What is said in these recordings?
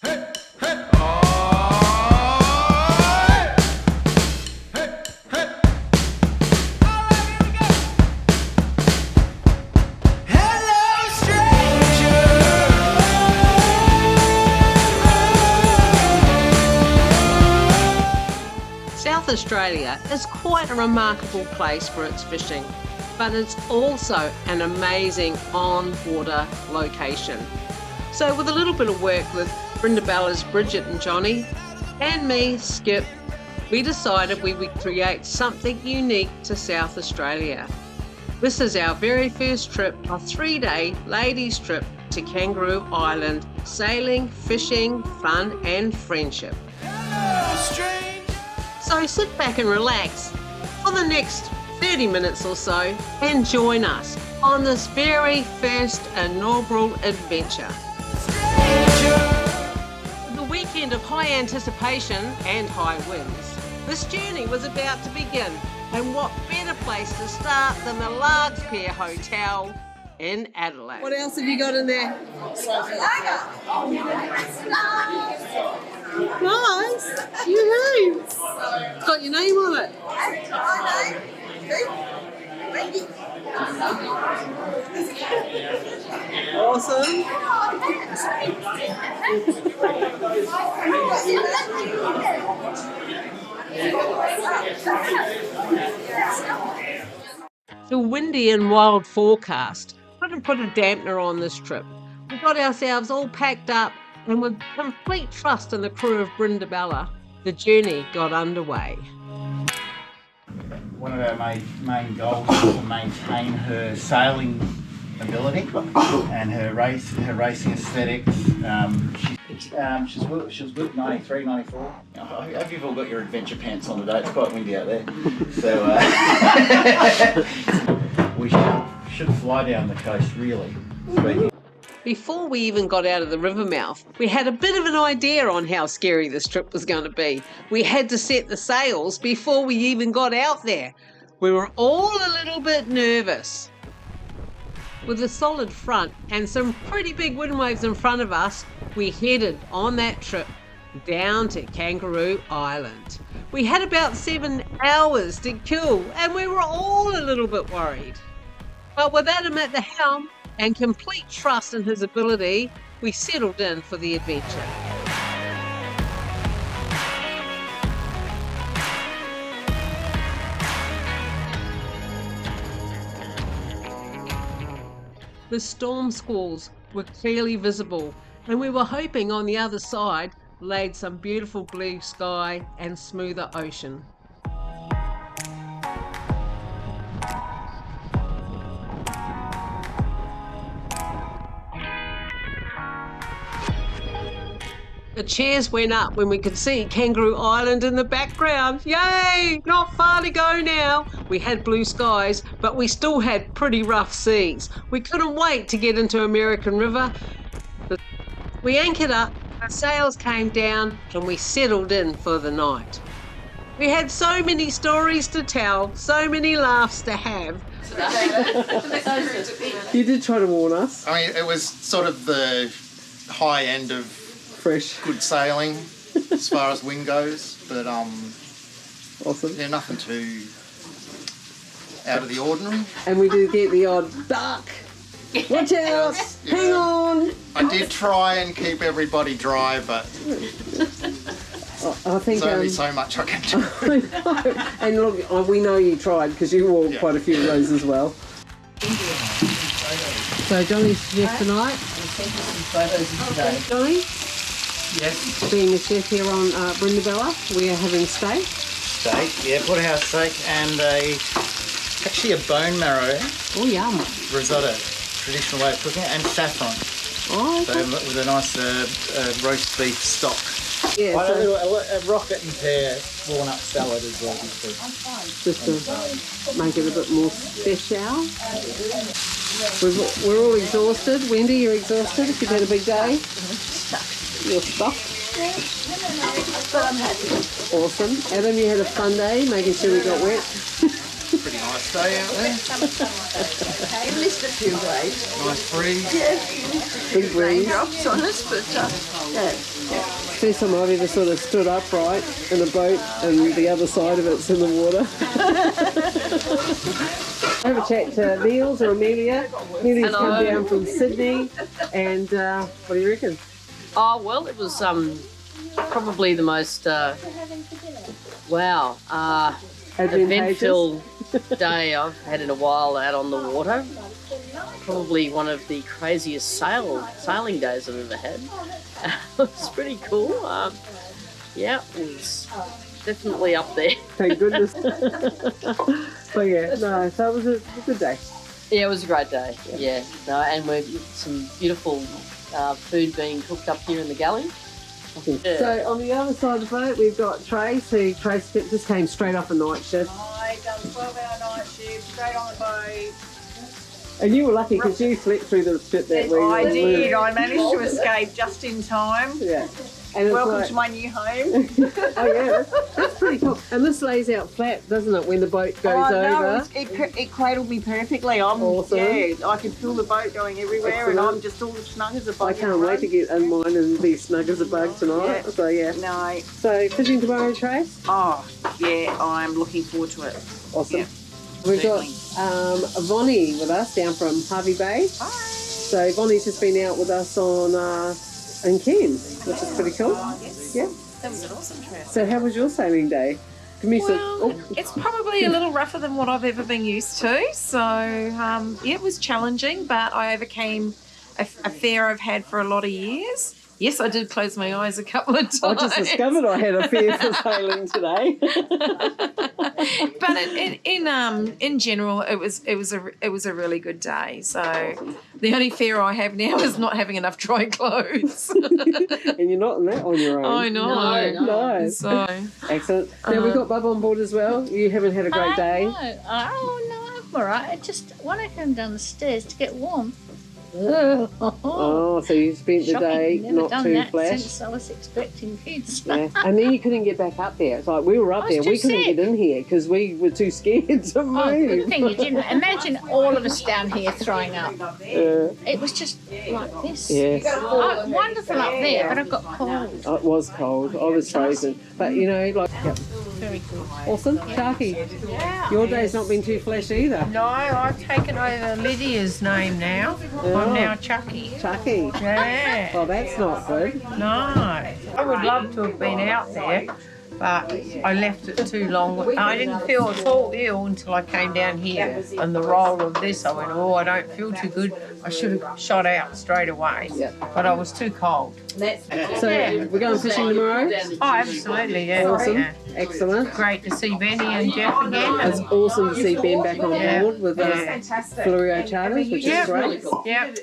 South Australia is quite a remarkable place for its fishing, but it's also an amazing on-water location. So with a little bit of work with Brindabella's Bridget and Johnny, and me, Skip, we decided we would create something unique to South Australia. This is our very first trip, a 3-day ladies trip to Kangaroo Island, sailing, fishing, fun and friendship. So sit back and relax for the next 30 minutes or so and join us on this very first inaugural adventure. With a weekend of high anticipation and high winds, this journey was about to begin, and what better place to start than the Larkspur Hotel in Adelaide. What else have you got in there? Nice! Yoo-hoo! It's got your name on it. Awesome. The windy and wild forecast couldn't put a dampener on this trip. We got ourselves all packed up, and with complete trust in the crew of Brindabella, the journey got underway. One of our main goals is to maintain her sailing ability and her racing aesthetics. She was built 93, 94. I hope you've all got your adventure pants on today. It's quite windy out there. So we should fly down the coast, really speaking. Before we even got out of the river mouth, we had a bit of an idea on how scary this trip was going to be. We had to set the sails before we even got out there. We were all a little bit nervous. With a solid front and some pretty big wind waves in front of us, we headed on that trip down to Kangaroo Island. We had about 7 hours to kill, and we were all a little bit worried. But with Adam at the helm and complete trust in his ability, we settled in for the adventure. The storm squalls were clearly visible, and we were hoping on the other side laid some beautiful blue sky and smoother ocean. The cheers went up when we could see Kangaroo Island in the background. Yay! Not far to go now. We had blue skies, but we still had pretty rough seas. We couldn't wait to get into American River. We anchored up, our sails came down, and we settled in for the night. We had so many stories to tell, so many laughs to have. You did try to warn us. I mean, it was sort of the high end of Fresh. Good sailing as far as wind goes, but Awesome. yeah, nothing too out of the ordinary. And we did get the odd duck. Watch out! Yeah. Hang on! I did try and keep everybody dry, but I think there's only so much I can do. I know. And look, we know you tried because you wore quite a few of those as well. So Johnny's the chef tonight. Johnny? Yes. Being the chef here on Brindabella, we are having steak. Steak, yeah, porterhouse steak and actually a bone marrow Oh, yum. risotto, traditional way of cooking it, and saffron. Oh, okay. So with a nice roast beef stock. Yeah, Like so a rocket and pear walnut salad as well. just to make it a bit more special. We're all exhausted. Wendy, you're exhausted. You've had a big day. You're stuffed. But I'm happy. Awesome. Adam, you had a fun day, making sure we got wet. Pretty nice stay out there. Okay, missed a few waves. Nice breeze. Yeah, Big breeze. raindrops on us, but yeah. First time I've ever sort of stood upright in a boat and the other side of it's in the water. Have a chat to Niels or Amelia. Amelia's come down from Sydney, and what do you reckon? Oh, well, it was probably the most, eventful day I've had in a while out on the water. Probably one of the craziest sailing days I've ever had. It was pretty cool. Yeah, it was definitely up there. Thank goodness. But yeah, no, so it was a good day. Yeah, it was a great day. Yeah, no, and we've some beautiful food being cooked up here in the galley. Yeah. So on the other side of the boat, we've got Trace, who Trace just came straight off a night shift. I done 12-hour night shift, straight on the boat. And you were lucky because you slept through the shit that we I did. I managed to escape just in time. Yeah. And it's Welcome to my new home. Oh yeah, that's pretty cool. And this lays out flat, doesn't it, when the boat goes over? No, it cradled me perfectly. Awesome. Yeah, I could feel the boat going everywhere. Excellent. And I'm just all snug as a bug. I can't wait to get in mine and be snug as a bug tonight. Yeah. So yeah. No. So fishing tomorrow, Trace? Oh, yeah, I'm looking forward to it. Awesome. Yeah. We've got Certainly. Vonnie with us down from Harvey Bay. Hi. So Vonnie's just been out with us on in Cairns, which is pretty cool. Yeah. That was an awesome trip. So how was your sailing day? Give me Well, it's probably a little rougher than what I've ever been used to. So, yeah, it was challenging, but I overcame a fear I've had for a lot of years. Yes, I did close my eyes a couple of times. I just discovered I had a fear for sailing today. But in general, it was a really good day. So the only fear I have now is not having enough dry clothes. And you're not in that on your own. I know. No. So Excellent. Now we've got Bub on board as well. You haven't had a great day. No. Oh, no, I'm all right. I just when I came down the stairs to get warm. Oh, so you spent the Shocking. day Never not done too that flash. since I was expecting kids. Yeah. And then you couldn't get back up there. It's like we were up I was there. too We couldn't sick. get in here because we were too scared to move. Oh, good thing you didn't. Imagine all of us down here throwing up. It was just like this. Yes. Oh, wonderful up there, but I got cold. Oh, it was cold. I was frozen. But you know, like, yep. Very good. Awesome. Sharky, your day's not been too flash either. No, I've taken over Lydia's name now. I'm now Chucky. Chucky. Yeah. Oh, that's not good. No. I would love to have been out there, but I left it too long. I didn't feel at all ill until I came down here. And the roll of this, I went, oh, I don't feel too good. I should have shot out straight away. Yeah. But I was too cold. So we're going fishing tomorrow? Oh, absolutely, yeah. Awesome. Yeah. Excellent. Great to see Benny and Jeff again. It's awesome to see Ben back on Yeah. board with Yeah. Fluoro Charters, which is great. Yep.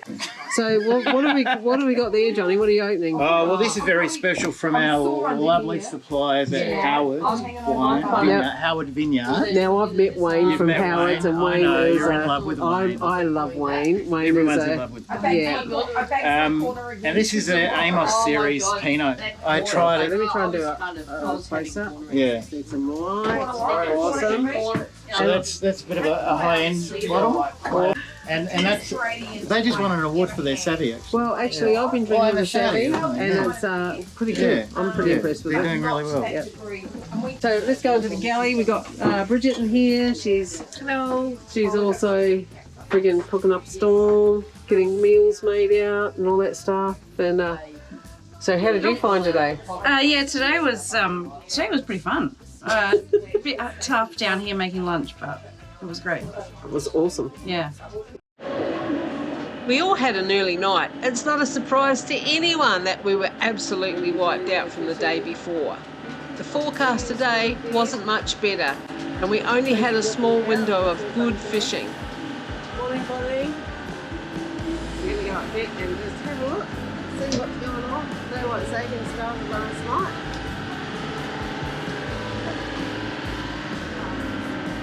So what have we got there, Johnny? What are you opening? Oh, well, this is very special from our lovely suppliers at Howard Howard Vineyard. Now I've met Wayne You've from met Howard's, Wayne. and Wayne I know, is you're in love with Wayne. I love Wayne. Wayne Everyone's is in love with Wayne. yeah. And this is an Amos series Pinot. I tried Let it. me try and do a close up. Yeah. Need some light. Awesome. So that's a bit of a high-end bottle. And that's they just won an award for their savvy actually. Well, actually, I've been drinking the Savvy, Savvy, and it's pretty good. Yeah. I'm pretty impressed with They're it. doing really well. Yep. So let's go into the galley. We've got Bridget in here. She's also friggin' cooking up a storm, getting meals made out and all that stuff. And so how did you find today? Yeah, today was pretty fun. A bit tough down here making lunch, but it was great. It was awesome. Yeah. We all had an early night. It's not a surprise to anyone that we were absolutely wiped out from the day before. The forecast today wasn't much better, and we only had a small window of good fishing. Morning, buddy. We're going to go up there and just have a look, see what's going on. Know what Zagan started last night.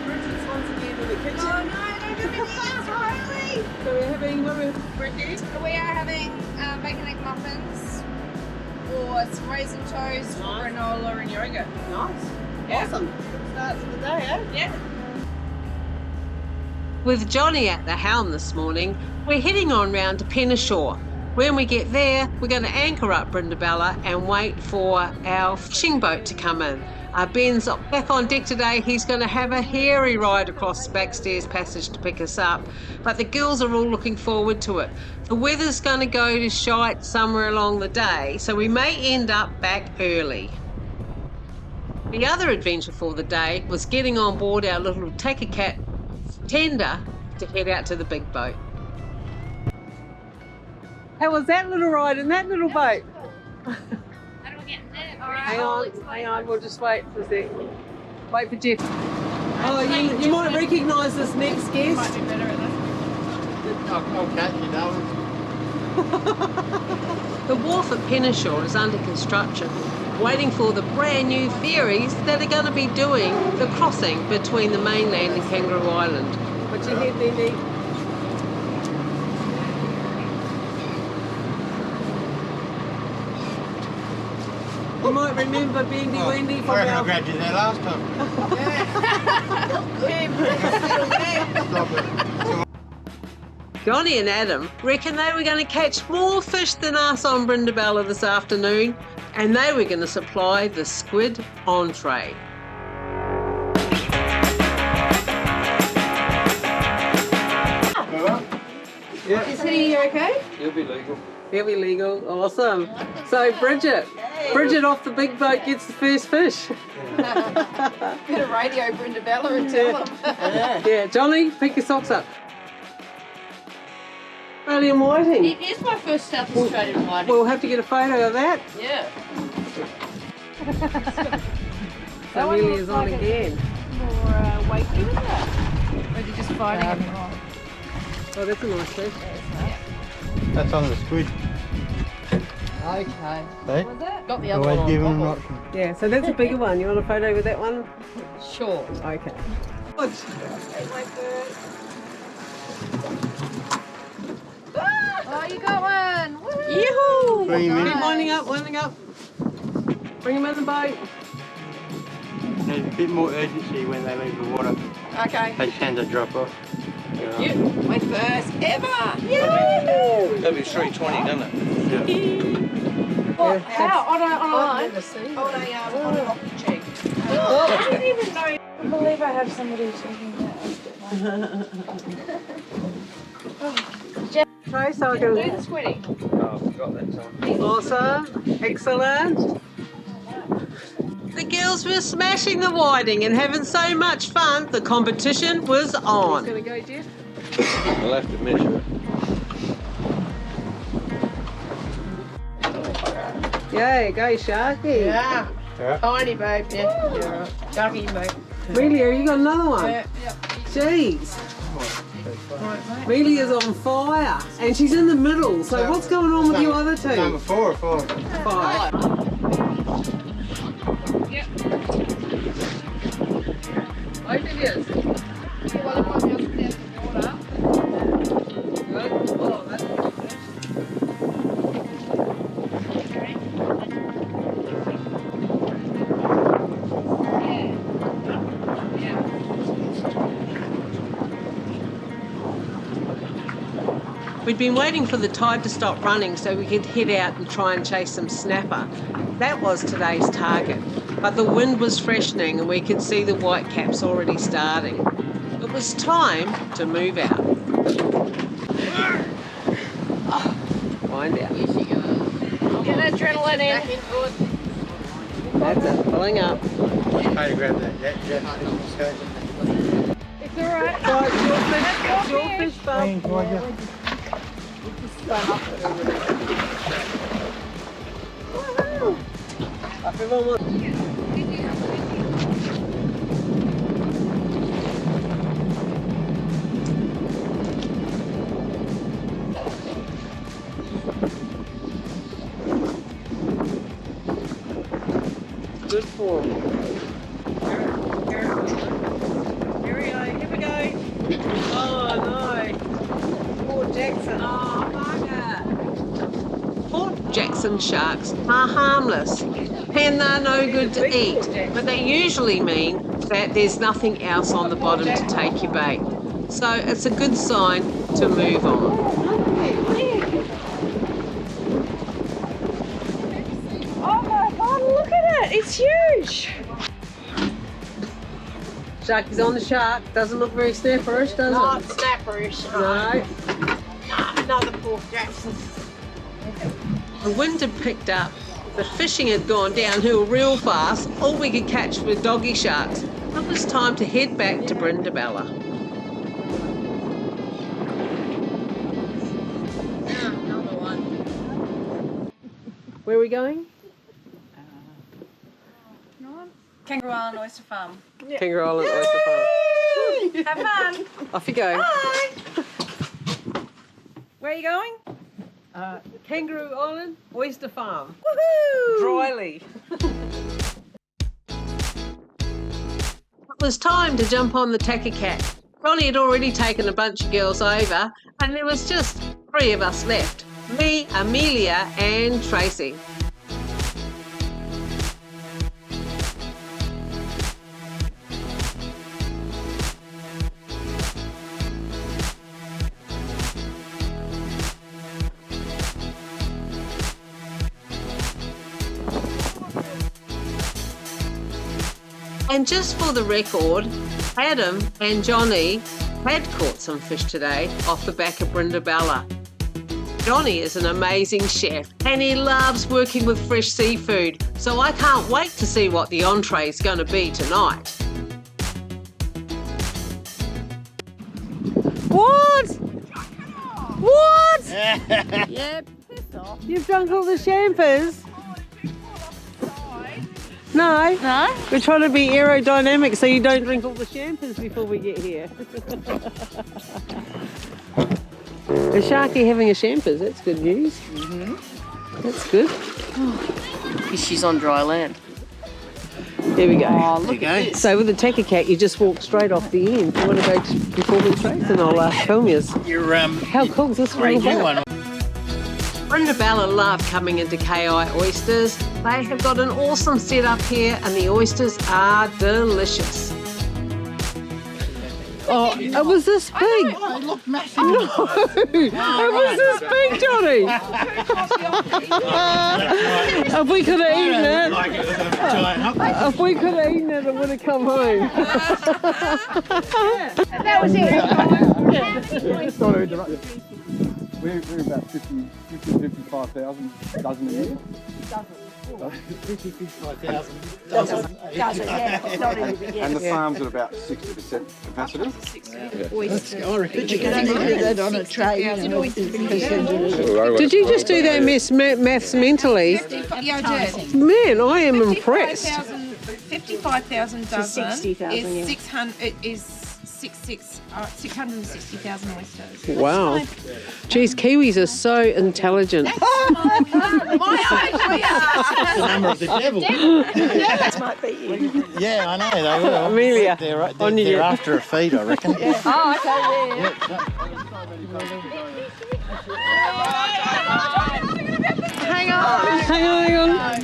Bridget's once again in the kitchen. Oh no, don't do anything, Riley! So we're having, what are we, Bridget? We are having bacon egg muffins or some raisin toast or granola and yogurt. Nice. Yeah. Awesome. Start to the day, eh? Yeah. With Johnny at the helm this morning, we're heading on round to Penashore. When we get there, we're going to anchor up Brindabella and wait for our fishing boat to come in. Ben's back on deck today. He's going to have a hairy ride across the backstairs passage to pick us up, but the girls are all looking forward to it. The weather's going to go to shite somewhere along the day, so we may end up back early. The other adventure for the day was getting on board our little take-a-cat tender to head out to the big boat. How was that little ride in that little boat? Hang on, we'll just wait for a sec. Wait for Jeff. Oh, you might recognise this next guest. Might be better at this. I'll catch you, darling. The wharf at Penashore is under construction, waiting for the brand new ferries that are going to be doing the crossing between the mainland and Kangaroo Island. What's your head, Nene? You might remember Bendy Wendy from I grabbed you there last time. Johnny and Adam reckon they were going to catch more fish than us on Brindabella this afternoon, and they were going to supply the squid entree. Yeah. Is he okay? He'll be legal. He'll be legal. Awesome. So Bridget off the big boat gets the first fish. Better radio Brindabella and tell him. Yeah, Johnny, pick your socks up. Australian whiting. It is my first South Australian whiting. We'll have to get a photo of that. Yeah. So Amelia's on again. More weighty, isn't it? Or is he just fighting it? Oh, that's a nice fish. That's on the squid. Okay. Hey? Got the other one Always give on them an bubble. option. Yeah, so that's a bigger one. You want a photo with that one? Sure. Okay. Good. Oh, you got one! Woo! Yoo-hoo! Bring him in. Keep winding up. Bring him in the boat. There's a bit more urgency when they leave the water. Okay. They tend to drop off. You, my first ever! That'd be 320, doesn't it? What? How? On a I've line? never seen On that. a rocky cheek. I didn't even know. I believe I have somebody checking that. Okay, so I Do can... the squiddy. Oh, I forgot that time. Awesome. Excellent. The girls were smashing the whiting and having so much fun, the competition was on. Who's going to go, Jeff? I'll have to measure it. Yay, go Sharky. Yeah. Tiny babe, yeah. You're right. Sharky, babe. Really, you got another one? Yeah. Jeez. Amelia's on fire and she's in the middle. So what's going on with you other two? Number 4 or 4? 5. Yep. Both of yours. Well, if I'm down in the water. Good. Oh, that's good. We'd been waiting for the tide to stop running so we could head out and try and chase some snapper. That was today's target, but the wind was freshening and we could see the whitecaps already starting. It was time to move out. Wind out. Here she goes. Get adrenaline in. That's it, pulling up. Try to grab that. It's alright. So it's your fish, bub. Everyone wants... Good form. Here we go. Oh no. Port Jackson. Oh, bugger. Port Jackson sharks are harmless and they're no good to eat, but they usually mean that there's nothing else on the bottom to take your bait. So it's a good sign to move on. Oh my God, look at it. It's huge. Sharky's on the shark. Doesn't look very snapperish, does Not it? snapperish. No. Another poor Jackson. The wind had picked up. The fishing had gone downhill real fast. All we could catch were doggy sharks. It was time to head back to Brindabella. Another one. Where are we going? Kangaroo Island Oyster Farm. Kangaroo Island Oyster Farm. Have fun. Off you go. Bye. Where are you going? Kangaroo Island Oyster Farm. Woohoo! Dryly. It was time to jump on the Takakat. Ronnie had already taken a bunch of girls over, and there was just 3 of us left. Me, Amelia, and Tracy. And just for the record, Adam and Johnny had caught some fish today off the back of Brindabella. Johnny is an amazing chef and he loves working with fresh seafood, so I can't wait to see what the entree is going to be tonight. What? What? Yeah, piss off. You've drunk all the champers? No. No? We're trying to be aerodynamic so you don't drink all the champers before we get here. A Sharky having a champers, that's good news. Mm-hmm. That's good. Because she's on dry land. There we go. Oh, look at this. So with the Takakat, you just walk straight off the end. You want to go before we trace and I'll film you. How cool is this Great new one. Brindabella love coming into KI Oysters. They have got an awesome setup here and the oysters are delicious. Oh, it was this big. They look massive. No, it was this big, Johnny. If we could have eaten it, if we could have eaten it, it would have come home. That was it. We're about 55,000 dozen a year. 55,000. And the farm's at about 60% capacity. I reckon that on a tray. Did you just do that maths mentally? Yeah, I did. Man, I am impressed. 55,000 dozen 60,000, is yeah. 660,000 oysters. Wow. Geez, Kiwis are so intelligent. My idea! Number of the devil. That might be you. Yeah, I know, they will. Amelia, They're after a feed, I reckon. Oh, okay, yeah. Hang on.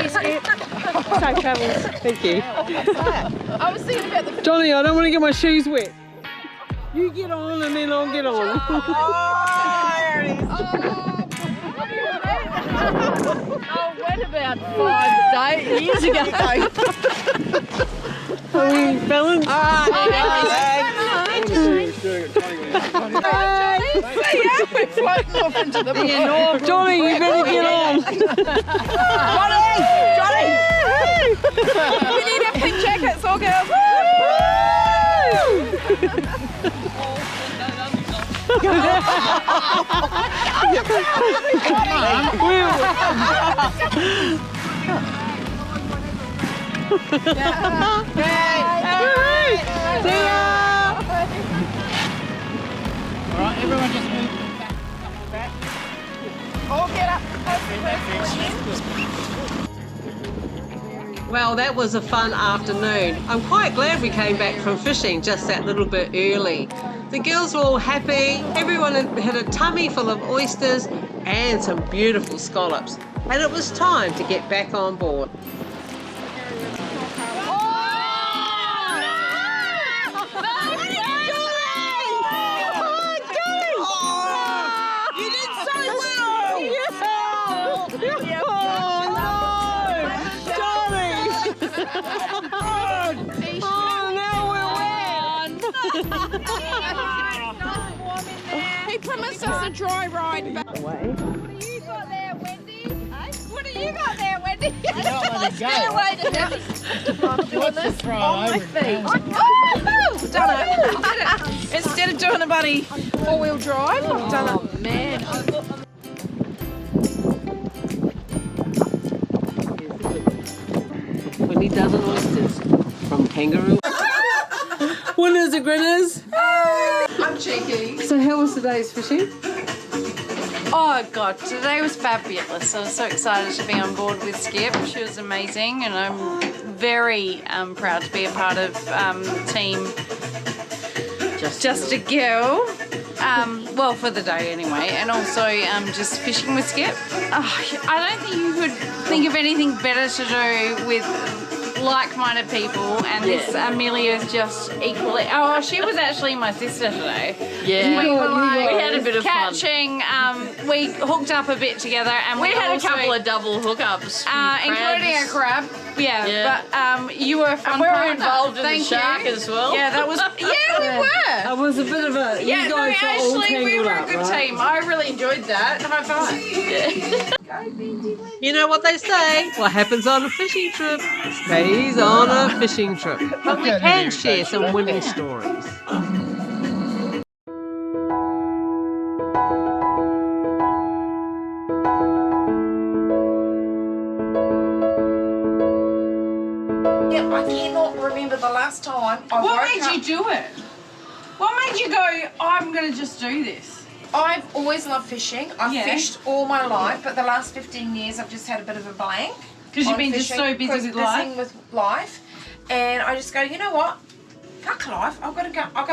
Safe travels. Thank you. I was thinking about the Johnny, I don't want to get my shoes wet. You get on and then I'll get on. Oh, when about 5 years ago? Are we balanced? Johnny, you better get on. Johnny! We need our pink jackets, all girls. Alright, everyone just move back. All get up. Well, that was a fun afternoon. I'm quite glad we came back from fishing just that little bit early. The girls were all happy. Everyone had a tummy full of oysters and some beautiful scallops. And it was time to get back on board. Oh! He promised us a dry ride back. What have you got there, Wendy? What have you got there, Wendy? You don't let it go. Stairway to heaven. What's the throw over it? Done it. Did it. Instead of doing a buddy four-wheel drive, I've done it. Man. $20 oysters from Kangaroo. Winners and grinners. I'm cheeky. So how was today's fishing? Oh God, today was fabulous. I was so excited to be on board with Skip. She was amazing, and I'm very proud to be a part of Team Justagirl. Well, for the day anyway, and also just fishing with Skip. I don't think you could think of anything better to do with like-minded people, and this Amelia is just equally. Oh, she was actually my sister today. Yeah, we were like, we had a bit of catching. We hooked up a bit together, and we had also, a couple of double hookups, including a crab. Yeah. But you were a fun and we were partner. involved in Thank the shark you. as well. Yeah, that was. Yeah, we were. It was a bit of a. Yeah, you no, guys were all actually, we tangled were a up, good right? team. I really enjoyed that. High five. You know what they say? What happens on a fishing trip stays on a fishing trip. But we can share some winning stories. Yeah, I cannot remember the last time I What woke made up. you do it? What made you go, I'm going to just do this? I've always loved fishing. I've Yeah. fished all my life, but the last 15 years I've just had a bit of a blank. Because you've on been just fishing, so busy 'cause with life? busy with life. And I just go, you know what? Fuck life. I've got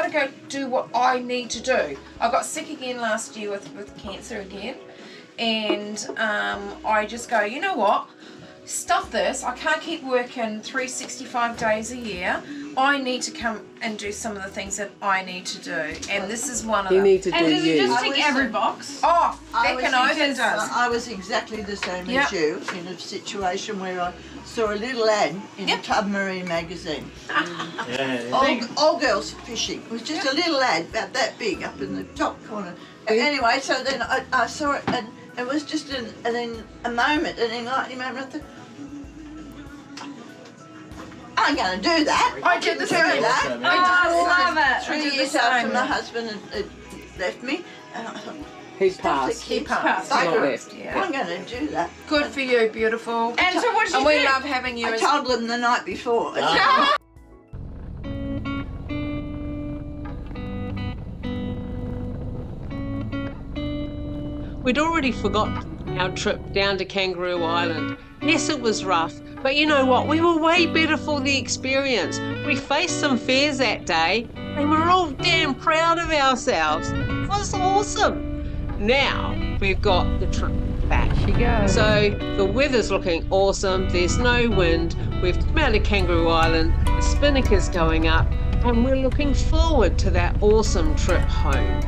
to go do what I need to do. I got sick again last year with cancer again. And I just go, you know what? Stuff this. I can't keep working 365 days a year. I need to come and do some of the things that I need to do. And this is one of You them. need to do And does it you. just tick every box? Oh, I was, feckin' oath it does. I was exactly the same Yep. as you in a situation where I saw a little ad in a Tub Marine magazine. All girls fishing. It was just a little ad about that big up in the top corner. Anyway, so then I saw it, and it was just a moment, an enlightening moment. I thought, I'm going to do that. I did the do same. that. I love it. 3 years after my husband had left me, and I thought, He's stuff that passed. keeps passed. Not I'm left. going to do that. Good for you, beautiful. And so what did you And we do? love having you I as told them the night before. We'd already forgotten our trip down to Kangaroo Island. Yes, it was rough, but you know what? We were way better for the experience. We faced some fears that day, and we're all damn proud of ourselves. It was awesome. Now we've got the trip back. So the weather's looking awesome. There's no wind. We've come out of Kangaroo Island. The spinnaker's going up, and we're looking forward to that awesome trip home.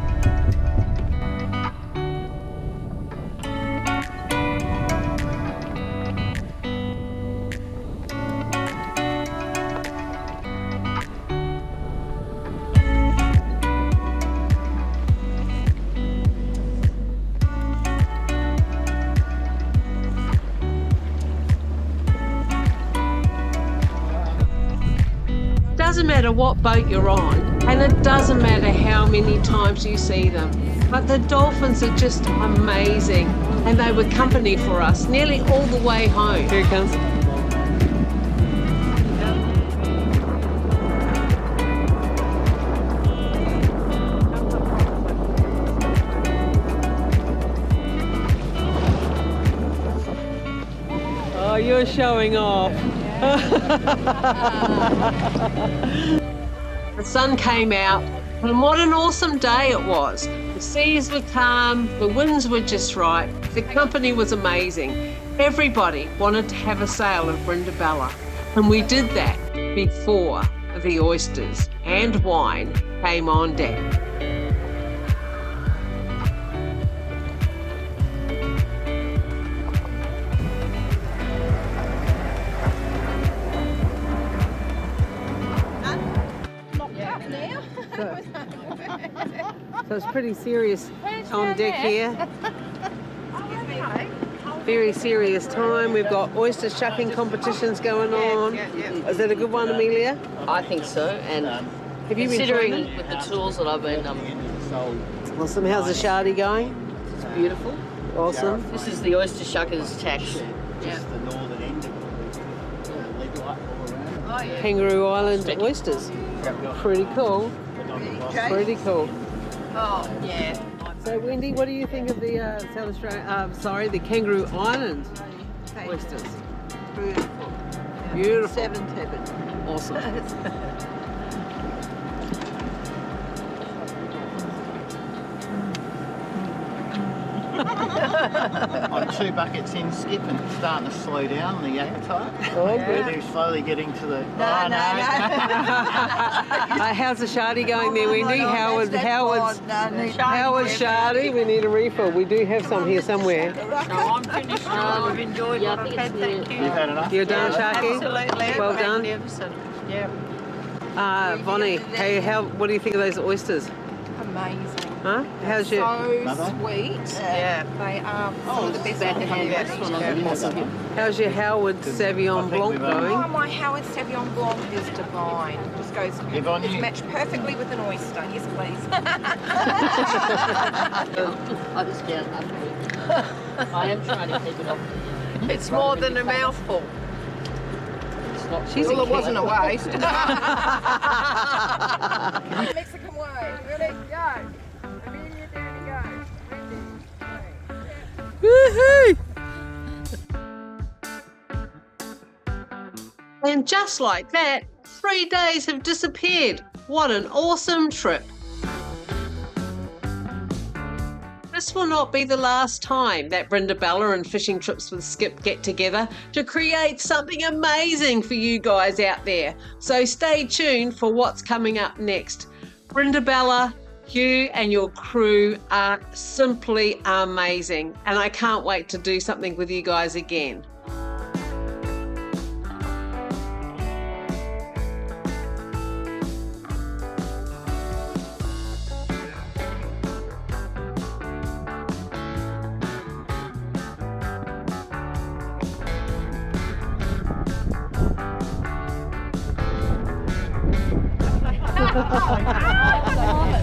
Doesn't matter what boat you're on, and it doesn't matter how many times you see them, but the dolphins are just amazing, and they were company for us nearly all the way home. Here it comes. Oh, you're showing off. The sun came out, and what an awesome day it was. The seas were calm, the winds were just right, the company was amazing. Everybody wanted to have a sail of Brindabella, and we did that before the oysters and wine came on deck. So it's pretty serious on deck here. Very serious time. We've got oyster shucking competitions going on. Is that a good one, Amelia? I think so. And Have you been considering training? with the tools that I've been, Awesome. How's the shardy going? it's beautiful. Awesome. This is the oyster shuckers tax. Just the northern end of the leg light all around. Kangaroo Island oysters. Pretty cool. Pretty cool. Oh, yeah. So, Wendy, what do you think of the South Australia? The Kangaroo Island oysters? Beautiful. Beautiful. Seventh heaven. Awesome. I'm 2 buckets in, Skip, and it's starting to slow down the appetite. Oh, good. We're slowly getting to the. How's the shardy going there, Wendy? Howard's shardy? We need a refill. We do have some here somewhere. No, I'm finished. I've enjoyed what I've had, thank you. You've had enough? You're done, Sharky? Absolutely. Well done. Magnificent. Yeah. Bonnie, hey, what do you think of those oysters? Amazing. Huh? How's your... So sweet. Yeah. They are some of the best I've had. How's your Howard Sauvignon Blanc Oh, going? my Howard Sauvignon Blanc is divine. Just goes Yvonne, it's matched perfectly with an oyster. Yes, please. I just can't. I am trying to keep it off. It's more than a mouthful. She's Well, it wasn't a waste. Mexican way. Ready? Go. Amelia, there we go. Ready? Woohoo! And just like that, 3 days have disappeared. What an awesome trip. This will not be the last time that Brindabella and Fishing Trips with Skip get together to create something amazing for you guys out there. So stay tuned for what's coming up next. Brindabella, you and your crew are simply amazing, and I can't wait to do something with you guys again.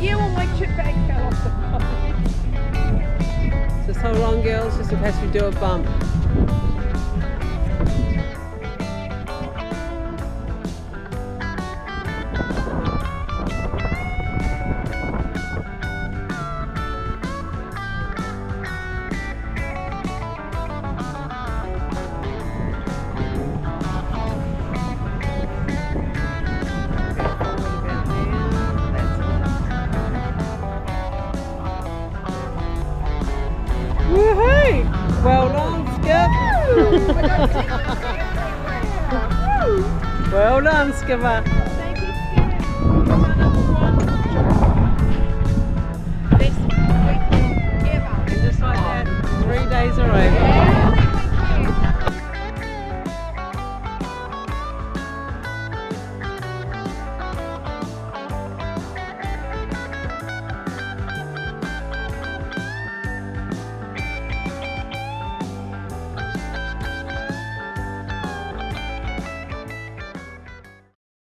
You will make your bag fell off the Just hold on, girls, just in case we do a bump. Woohoo! Well done, Skip. Well done, Skipper. best weekend ever. And just like that, 3 days are over.